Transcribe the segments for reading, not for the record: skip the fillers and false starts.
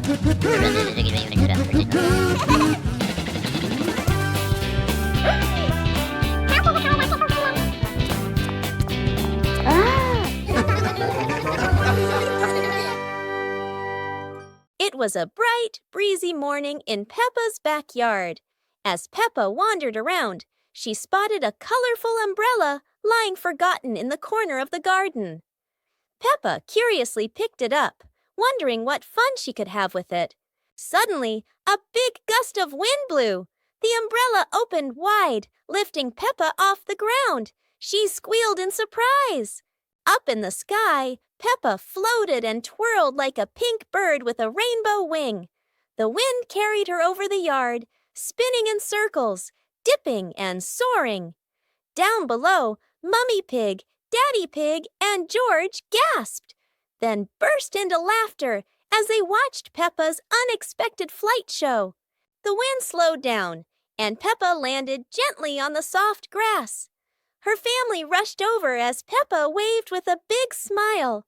It was a bright, breezy morning in Peppa's backyard. As Peppa wandered around, she spotted a colorful umbrella lying forgotten in the corner of the garden. Peppa curiously picked it up, wondering what fun she could have with it. Suddenly, a big gust of wind blew. The umbrella opened wide, lifting Peppa off the ground. She squealed in surprise. Up in the sky, Peppa floated and twirled like a pink bird with a rainbow wing. The wind carried her over the yard, spinning in circles, dipping and soaring. Down below, Mummy Pig, Daddy Pig, and George gasped, then burst into laughter as they watched Peppa's unexpected flight show. The wind slowed down, and Peppa landed gently on the soft grass. Her family rushed over as Peppa waved with a big smile.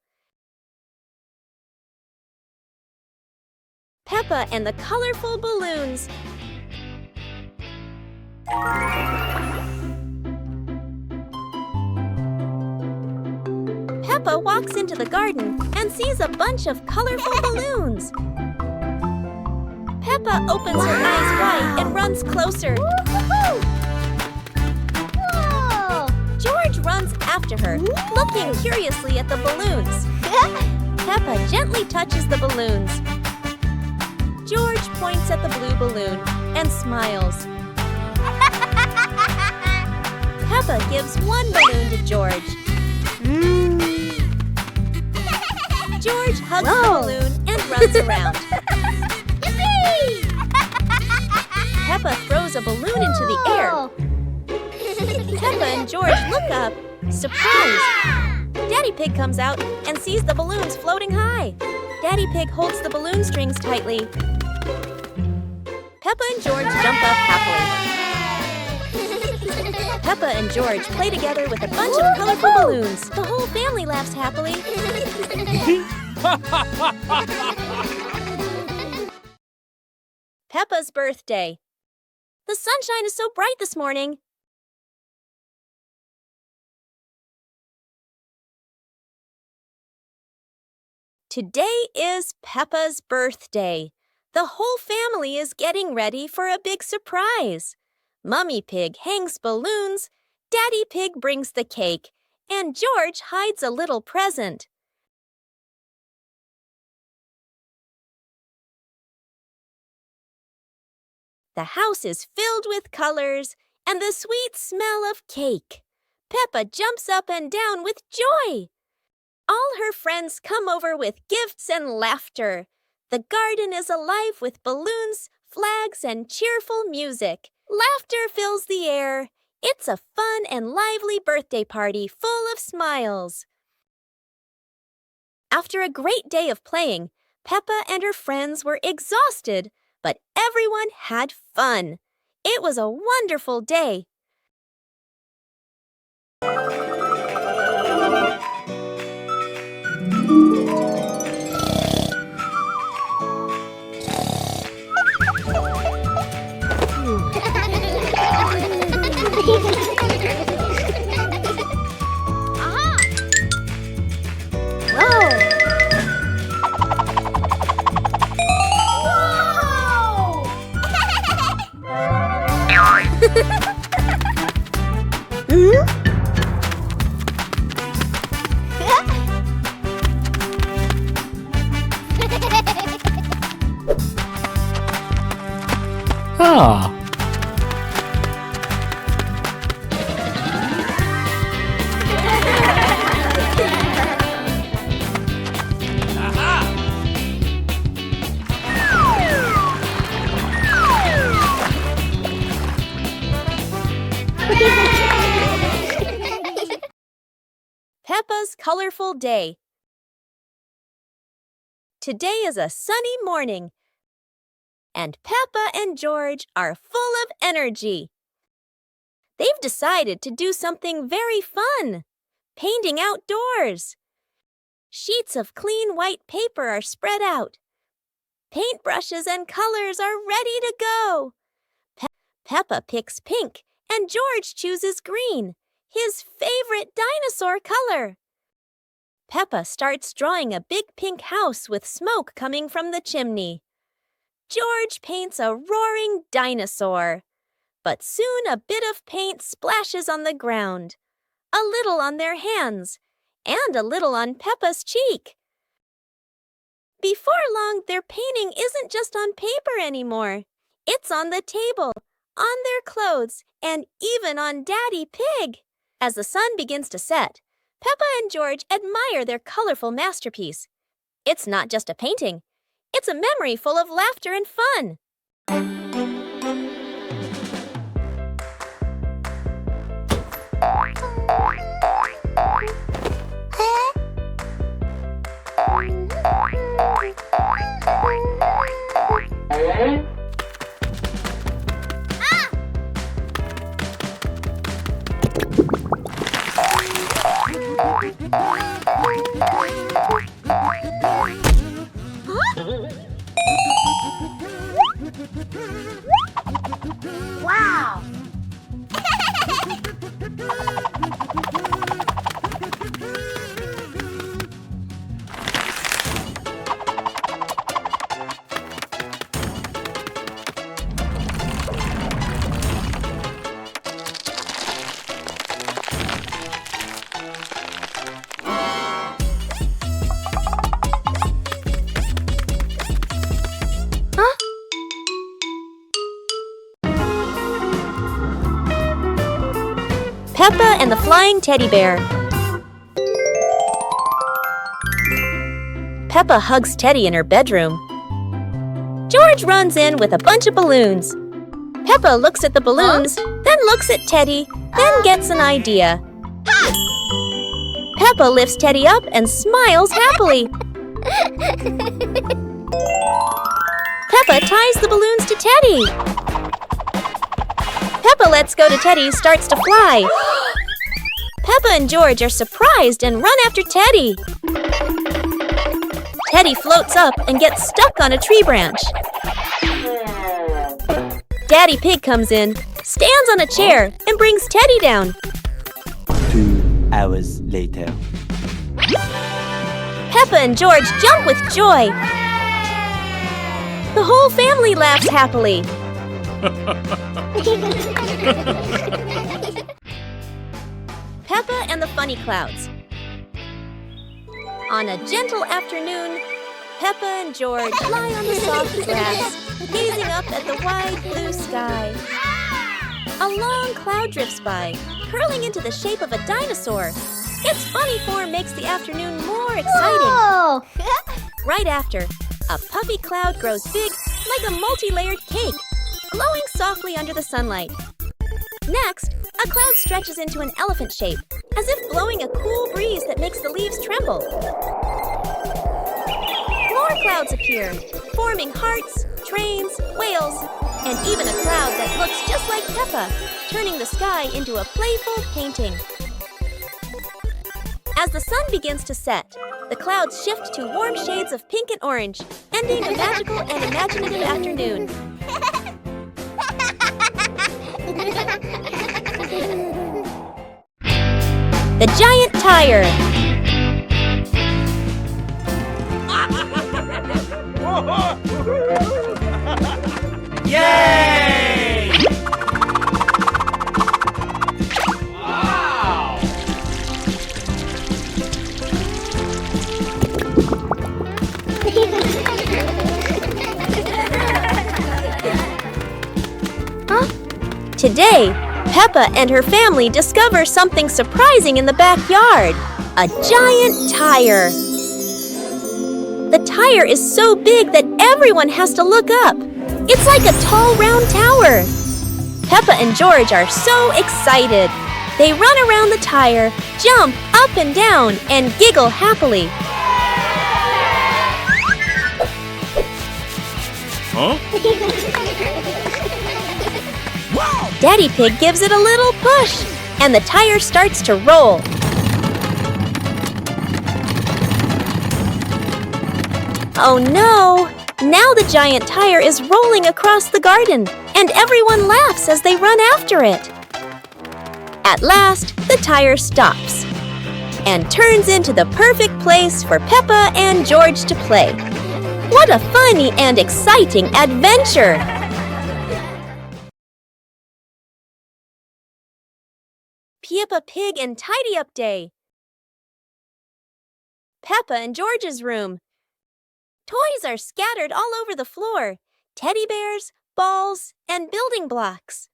Peppa and the colorful balloons. Peppa walks into the garden and sees a bunch of colorful balloons. Peppa opens her eyes wide and runs closer. George runs after her, looking curiously at the balloons. Peppa gently touches the balloons. George points at the blue balloon and smiles. Peppa gives one balloon to George. George hugs the balloon and runs around. Peppa throws a balloon into the air. Peppa and George look up, surprised. Daddy Pig comes out and sees the balloons floating high. Daddy Pig holds the balloon strings tightly. Peppa and George jump up happily. Peppa and George play together with a bunch of colorful balloons. The whole family laughs happily. Peppa's birthday. The sunshine is so bright this morning. Today is Peppa's birthday. The whole family is getting ready for a big surprise. Mummy Pig hangs balloons, Daddy Pig brings the cake, and George hides a little present. The house is filled with colors and the sweet smell of cake. Peppa jumps up and down with joy. All her friends come over with gifts and laughter. The garden is alive with balloons, flags, and cheerful music. Laughter fills the air. It's a fun and lively birthday party full of smiles. After a great day of playing, Peppa and her friends were exhausted, but everyone had fun. It was a wonderful day. Peppa's colorful day. Today is a sunny morning, and Peppa and George are full of energy. They've decided to do something very fun, painting outdoors. Sheets of clean white paper are spread out. Paintbrushes and colors are ready to go. Peppa picks pink and George chooses green, his favorite dinosaur color. Peppa starts drawing a big pink house with smoke coming from the chimney. George paints a roaring dinosaur. But soon a bit of paint splashes on the ground, a little on their hands, and a little on Peppa's cheek. Before long, their painting isn't just on paper anymore. It's on the table, on their clothes, and even on Daddy Pig. As the sun begins to set, Peppa and George admire their colorful masterpiece. It's not just a painting. It's a memory full of laughter and fun. Wow! Peppa and the Flying Teddy Bear. Peppa hugs Teddy in her bedroom. George runs in with a bunch of balloons. Peppa looks at the balloons, then looks at Teddy, then gets an idea. Peppa lifts Teddy up and smiles happily. Peppa ties the balloons to Teddy. Peppa lets go to Teddy, starts to fly. Peppa and George are surprised and run after Teddy. Teddy floats up and gets stuck on a tree branch. Daddy Pig comes in, stands on a chair, and brings Teddy down. 2 hours later. Peppa and George jump with joy. The whole family laughs happily. Peppa and the Funny Clouds. On a gentle afternoon, Peppa and George lie on the soft grass, gazing up at the wide blue sky. A long cloud drifts by, curling into the shape of a dinosaur. Its funny form makes the afternoon more exciting. Whoa! Right after, a puffy cloud grows big like a multi-layered cake, glowing softly under the sunlight. Next, a cloud stretches into an elephant shape, as if blowing a cool breeze that makes the leaves tremble. More clouds appear, forming hearts, trains, whales, and even a cloud that looks just like Peppa, turning the sky into a playful painting. As the sun begins to set, the clouds shift to warm shades of pink and orange, ending a magical and imaginative afternoon. The Giant Tire. Yay! Wow! Today, Peppa and her family discover something surprising in the backyard. A giant tire. The tire is so big that everyone has to look up. It's like a tall, round tower. Peppa and George are so excited. They run around the tire, jump up and down, and giggle happily. Huh? Daddy Pig gives it a little push, and the tire starts to roll. Oh no! Now the The giant tire is rolling across the garden, and everyone laughs as they run after it. At last, the tire stops and turns into the perfect place for Peppa and George to play. What a funny and exciting adventure! Peppa Pig and Tidy Up Day. Peppa and George's room. Toys are scattered all over the floor. Teddy bears, balls, and building blocks.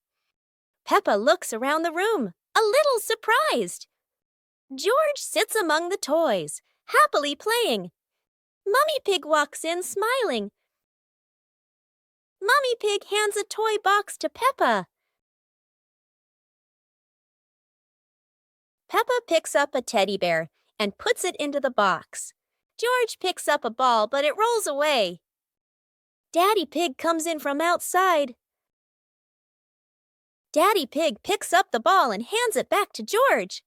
Peppa looks around the room, a little surprised. George sits among the toys, happily playing. Mummy Pig walks in, smiling. Mummy Pig hands a toy box to Peppa. Peppa picks up a teddy bear and puts it into the box. George picks up a ball, but it rolls away. Daddy Pig comes in from outside. Daddy Pig picks up the ball and hands it back to George.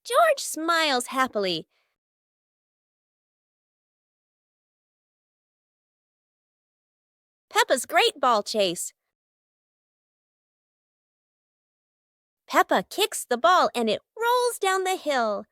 George smiles happily. Peppa's great ball chase. Peppa kicks the ball and it rolls down the hill.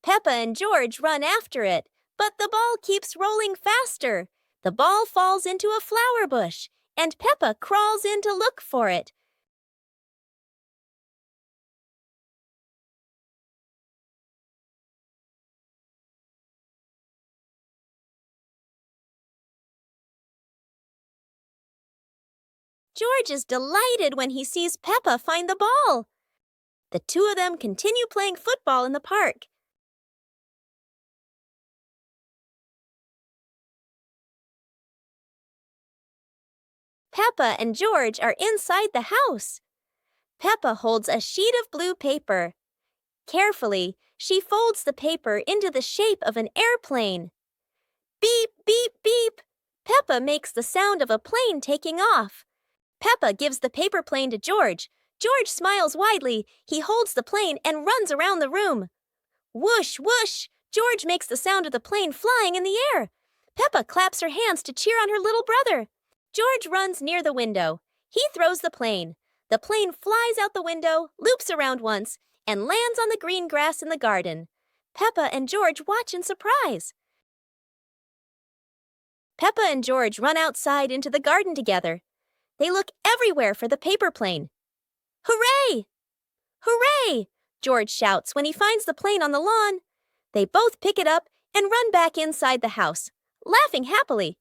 Peppa and George run after it, but the ball keeps rolling faster. The ball falls into a flower bush, and Peppa crawls in to look for it. George is delighted when he sees Peppa find the ball. The two of them continue playing football in the park. Peppa and George are inside the house. Peppa holds a sheet of blue paper. Carefully, she folds the paper into the shape of an airplane. Beep, beep, beep. Peppa makes the sound of a plane taking off. Peppa gives the paper plane to George. George smiles widely. He holds the plane and runs around the room. Whoosh, whoosh! George makes the sound of the plane flying in the air. Peppa claps her hands to cheer on her little brother. George runs near the window. He throws the plane. The plane flies out the window, loops around once, and lands on the green grass in the garden. Peppa and George watch in surprise. Peppa and George run outside into the garden together. They look everywhere for the paper plane. Hooray! Hooray! George shouts when he finds the plane on the lawn. They both pick it up and run back inside the house, laughing happily.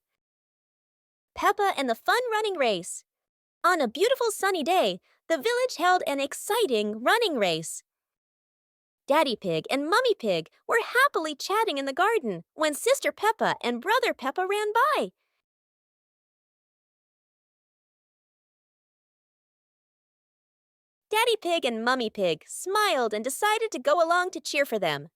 Peppa and the fun running race. On a beautiful sunny day, the village held an exciting running race. Daddy Pig and Mummy Pig were happily chatting in the garden when Sister Peppa and Brother Peppa ran by. Daddy Pig and Mummy Pig smiled and decided to go along to cheer for them.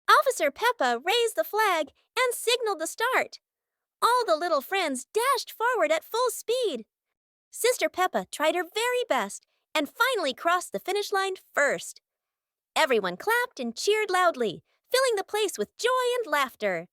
Officer Peppa raised the flag and signaled the start. All the little friends dashed forward at full speed. Sister Peppa tried her very best and finally crossed the finish line first. Everyone clapped and cheered loudly, filling the place with joy and laughter.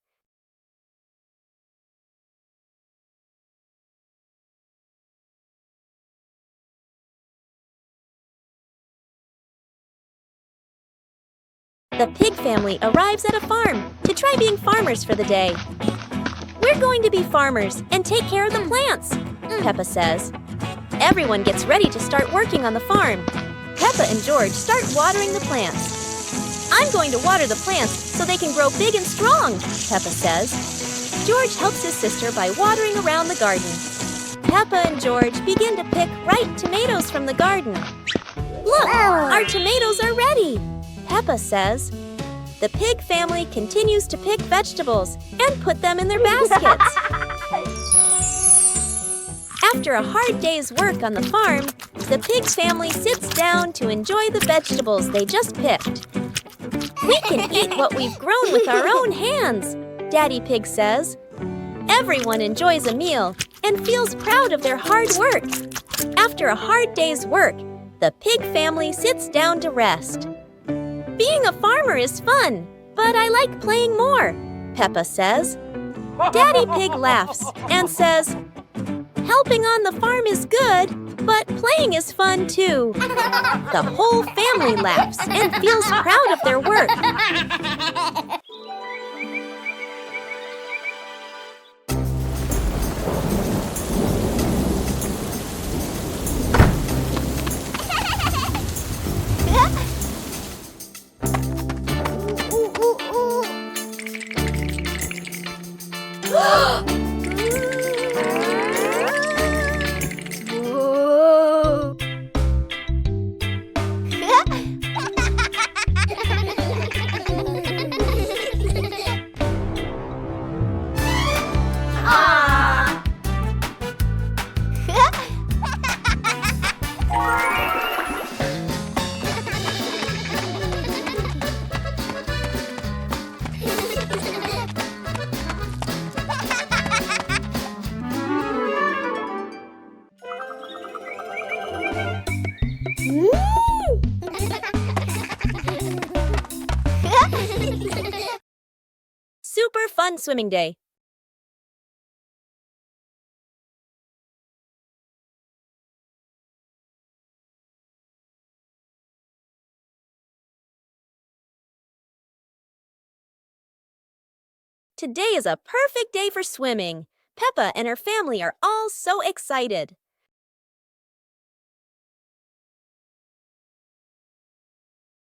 The pig family arrives at a farm to try being farmers for the day. We're going to be farmers and take care of the plants, Peppa says. Everyone gets ready to start working on the farm. Peppa and George start watering the plants. I'm going to water the plants so they can grow big and strong, Peppa says. George helps his sister by watering around the garden. Peppa and George begin to pick ripe tomatoes from the garden. Look, our tomatoes are ready, Peppa says. The pig family continues to pick vegetables and put them in their baskets. After a hard day's work on the farm, the pig family sits down to enjoy the vegetables they just picked. "We can eat what we've grown with our own hands," Daddy Pig says. Everyone enjoys a meal and feels proud of their hard work. After a hard day's work, the pig family sits down to rest. "Being a farmer is fun, but I like playing more," Peppa says. Daddy Pig laughs and says, "Helping on the farm is good, but playing is fun too." The whole family laughs and feels proud of their work. Super fun swimming day. Today is a perfect day for swimming. Peppa and her family are all so excited.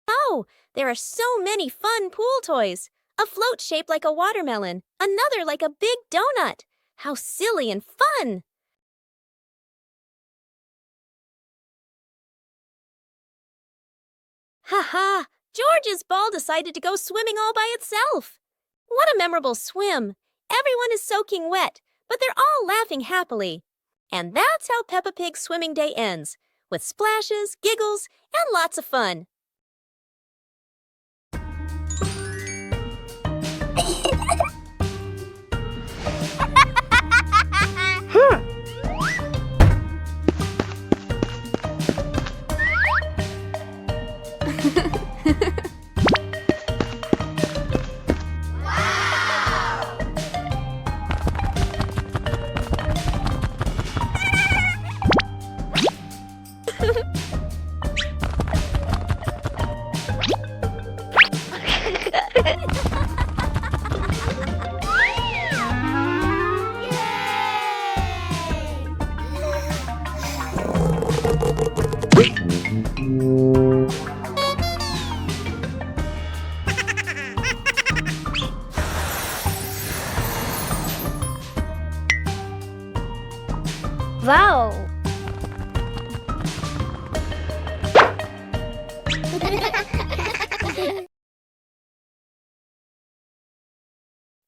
Oh, there are so many fun pool toys. A float shaped like a watermelon, another like a big donut. How silly and fun! Ha! George's ball decided to go swimming all by itself. What a memorable swim! Everyone is soaking wet, but they're all laughing happily. And that's how Peppa Pig's swimming day ends, with splashes, giggles, and lots of fun. Wow!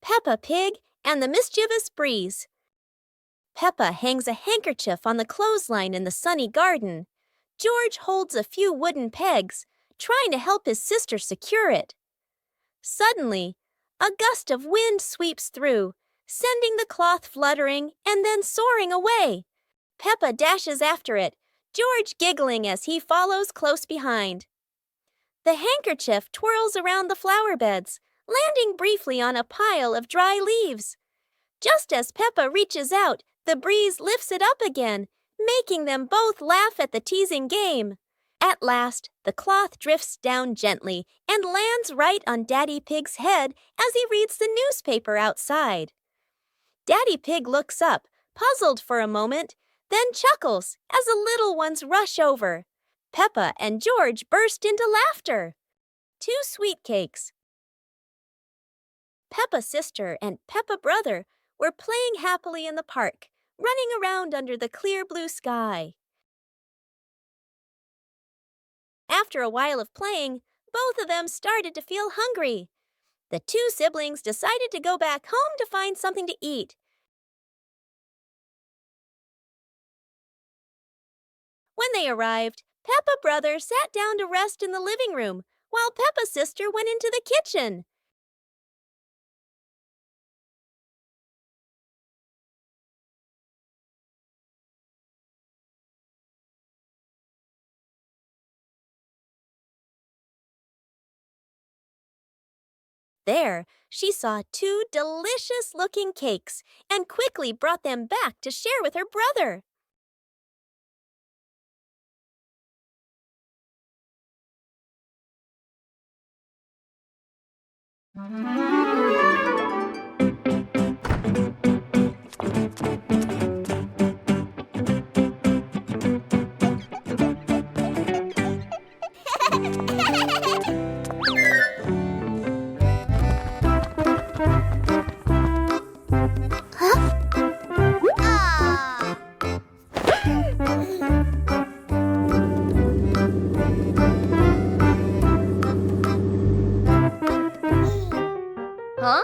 Peppa Pig and the Mischievous Breeze. Peppa hangs a handkerchief on the clothesline in the sunny garden. George holds a few wooden pegs, trying to help his sister secure it. Suddenly, a gust of wind sweeps through, sending the cloth fluttering and then soaring away. Peppa dashes after it, George giggling as he follows close behind. The handkerchief twirls around the flower beds, landing briefly on a pile of dry leaves. Just as Peppa reaches out, the breeze lifts it up again, making them both laugh at the teasing game. At last, the cloth drifts down gently and lands right on Daddy Pig's head as he reads the newspaper outside. Daddy Pig looks up, puzzled for a moment, then chuckles as the little ones rush over. Peppa and George burst into laughter. 2 sweet cakes. Peppa's sister and Peppa brother were playing happily in the park, running around under the clear blue sky. After a while of playing, both of them started to feel hungry. The 2 siblings decided to go back home to find something to eat. When they arrived, Peppa brother sat down to rest in the living room, while Peppa sister went into the kitchen. There, she saw two delicious-looking cakes and quickly brought them back to share with her brother. Huh?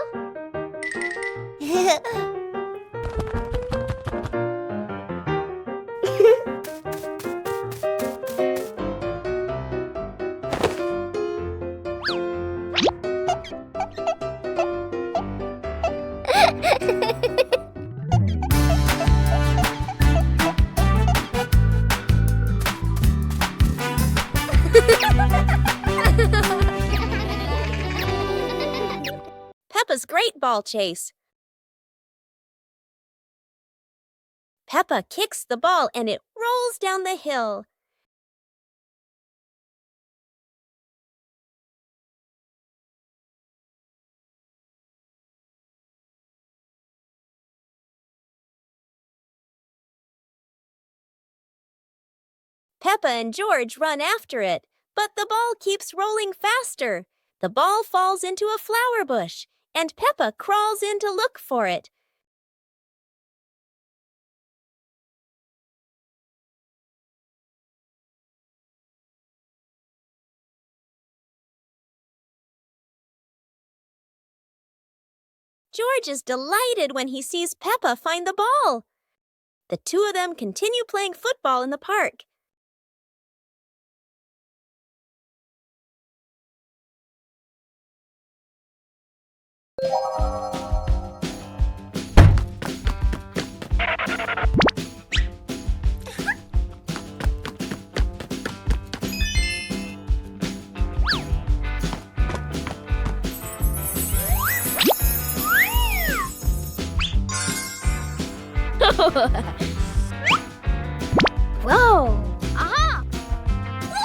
Peppa's great ball chase. Peppa kicks the ball and it rolls down the hill. Peppa and George run after it, but the ball keeps rolling faster. The ball falls into a flower bush, and Peppa crawls in to look for it. George is delighted when he sees Peppa find the ball. The two of them continue playing football in the park. Whoa! Aha!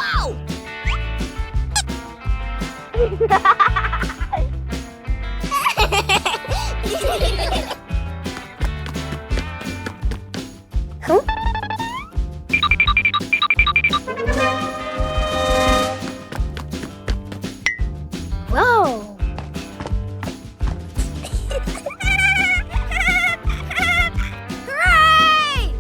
Whoa! Huh? Whoa! Hooray!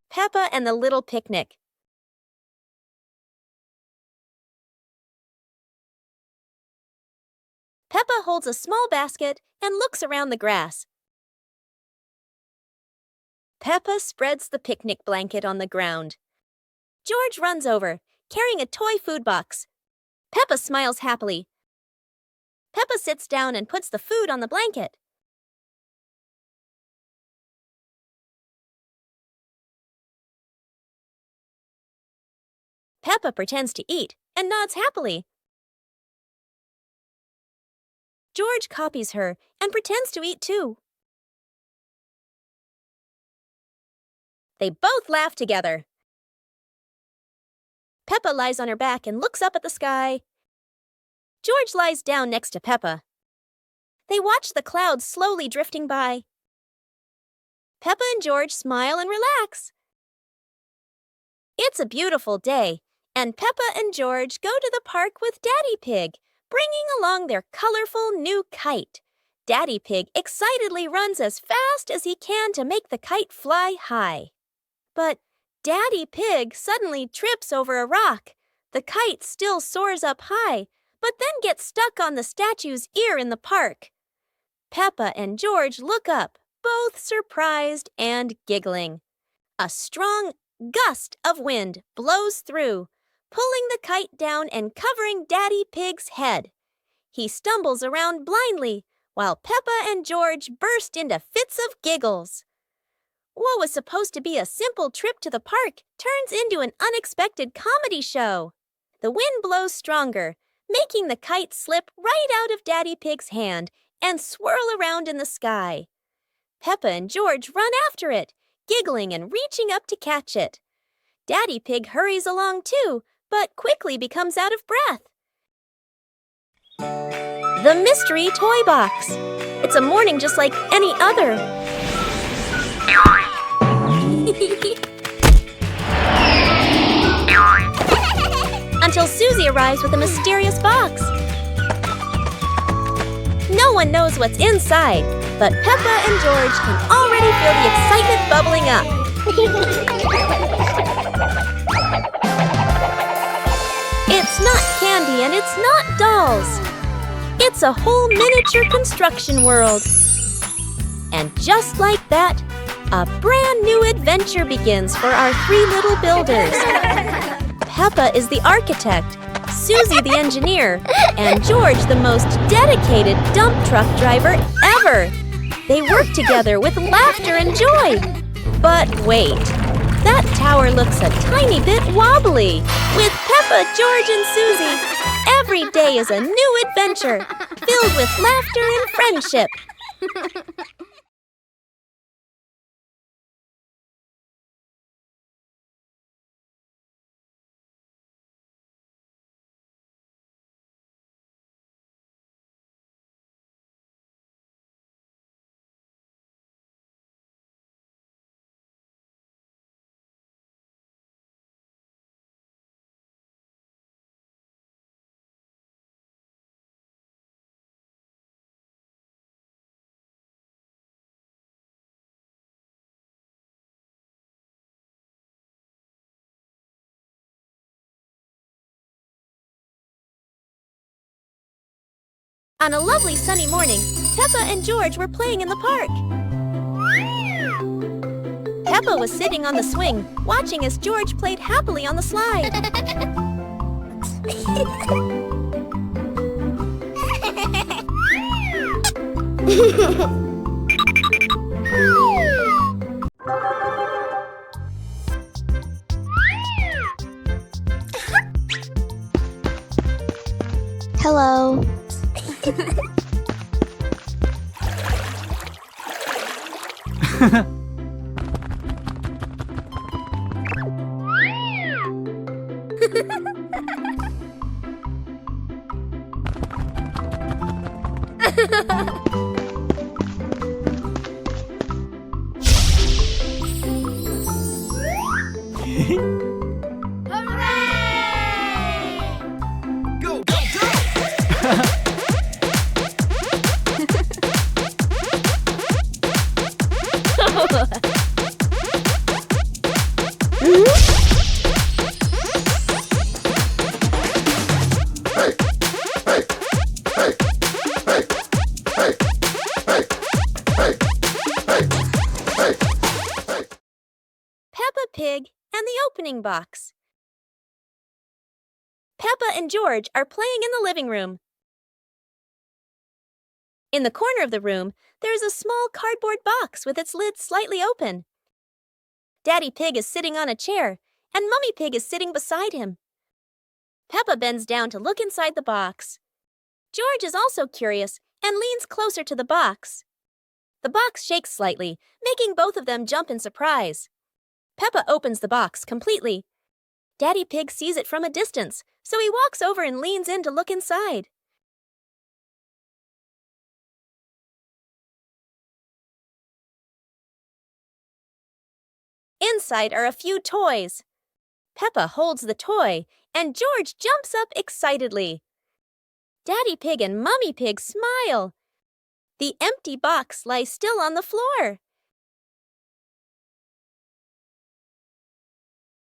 Peppa and the Little Picnic. Peppa holds a small basket and looks around the grass. Peppa spreads the picnic blanket on the ground. George runs over, carrying a toy food box. Peppa smiles happily. Peppa sits down and puts the food on the blanket. Peppa pretends to eat and nods happily. George copies her and pretends to eat too. They both laugh together. Peppa lies on her back and looks up at the sky. George lies down next to Peppa. They watch the clouds slowly drifting by. Peppa and George smile and relax. It's a beautiful day, and Peppa and George go to the park with Daddy Pig, bringing along their colorful new kite. Daddy Pig excitedly runs as fast as he can to make the kite fly high. But Daddy Pig suddenly trips over a rock. The kite still soars up high, but then gets stuck on the statue's ear in the park. Peppa and George look up, both surprised and giggling. A strong gust of wind blows through, pulling the kite down and covering Daddy Pig's head. He stumbles around blindly, while Peppa and George burst into fits of giggles. What was supposed to be a simple trip to the park turns into an unexpected comedy show. The wind blows stronger, making the kite slip right out of Daddy Pig's hand and swirl around in the sky. Peppa and George run after it, giggling and reaching up to catch it. Daddy Pig hurries along too, but quickly becomes out of breath. The Mystery Toy Box. It's a morning just like any other. Until Susie arrives with a mysterious box. No one knows what's inside, but Peppa and George can already feel the excitement bubbling up. It's not candy and it's not dolls. It's a whole miniature construction world. And just like that, a brand new adventure begins for our three little builders. Peppa is the architect, Susie the engineer, and George the most dedicated dump truck driver ever. They work together with laughter and joy. But wait, that tower looks a tiny bit wobbly. With Peppa, George, and Susie, every day is a new adventure, filled with laughter and friendship. On a lovely sunny morning, Peppa and George were playing in the park. Peppa was sitting on the swing, watching as George played happily on the slide. Hello. Go, go, go! Peppa Pig and the opening box. Peppa and George are playing in the living room. In the corner of the room, there is a small cardboard box with its lid slightly open. Daddy Pig is sitting on a chair, and Mummy Pig is sitting beside him. Peppa bends down to look inside the box. George is also curious and leans closer to the box. The box shakes slightly, making both of them jump in surprise. Peppa opens the box completely. Daddy Pig sees it from a distance, so he walks over and leans in to look inside. Inside are a few toys. Peppa holds the toy, and George jumps up excitedly. Daddy Pig and Mummy Pig smile. The empty box lies still on the floor.